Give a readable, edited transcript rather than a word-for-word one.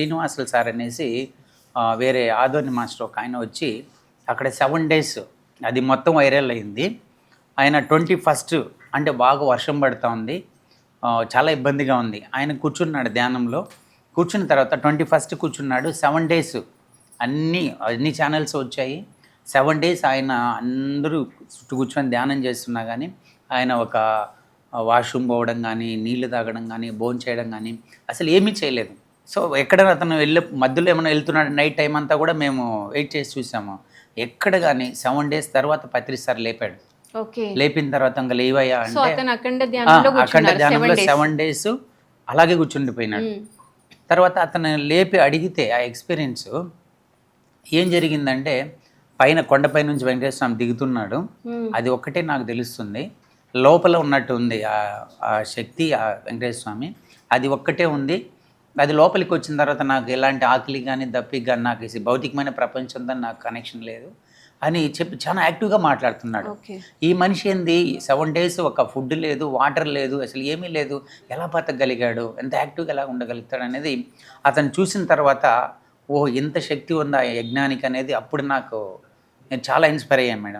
Srinivasulu sir అనేసి వేరే Adoni master ఒక ఆయన వచ్చి అక్కడ 7 డేస్ అది మొత్తం వైరల్ అయింది. ఆయన 21 అంటే బాగా వర్షం పడతా ఉంది, చాలా ఇబ్బందిగా ఉంది. ఆయన కూర్చున్నాడు ధ్యానంలో. కూర్చున్న తర్వాత 21 కూర్చున్నాడు. 7 డేస్ అన్ని ఛానల్స్ వచ్చాయి. 7 డేస్ ఆయన అందరూ చుట్టూ కూర్చొని ధ్యానం చేస్తున్నా కానీ ఆయన ఒక వాష్రూమ్ పోవడం కానీ, నీళ్లు తాగడం కానీ, భోంచేయడం కానీ అసలు ఏమీ చేయలేదు. సో ఎక్కడ అతను మధ్యలో ఏమైనా వెళ్తున్నాడు, నైట్ టైం అంతా కూడా మేము వెయిట్ చేసి చూసాము. ఎక్కడ కానీ 7 డేస్ తర్వాత పత్రిసారి లేపాడు. లేపిన తర్వాత ఇంకా లేవయ్యా అంటే అఖండ ధ్యానంలో 7 డేస్ అలాగే కూర్చుండిపోయినాడు. తర్వాత అతను లేపి అడిగితే ఆ ఎక్స్పీరియన్స్ ఏం జరిగిందంటే, పైన కొండపై నుంచి వెంకటేశ్వర స్వామి దిగుతున్నాడు. అది ఒక్కటే నాకు తెలుస్తుంది, లోపల ఉన్నట్టు ఉంది ఆ శక్తి, ఆ వెంకటేశ్వర స్వామి అది ఒక్కటే ఉంది. అది లోపలికి వచ్చిన తర్వాత నాకు ఎలాంటి ఆకలి కానీ దప్పిక కానీ, నాకు ఈ భౌతికమైన ప్రపంచంతో నాకు కనెక్షన్ లేదు అని చెప్పి చాలా యాక్టివ్గా మాట్లాడుతున్నాడు. ఈ మనిషి ఏంది 7 డేస్ ఒక ఫుడ్ లేదు, వాటర్ లేదు, అసలు ఏమీ లేదు, ఎలా బతకగలిగాడు, ఎంత యాక్టివ్గా ఎలా ఉండగలుగుతాడు అనేది అతను చూసిన తర్వాత ఓ ఇంత శక్తి ఉందా యజ్ఞానికి అనేది అప్పుడు నేను చాలా ఇన్స్పైర్ అయ్యాను మేడం.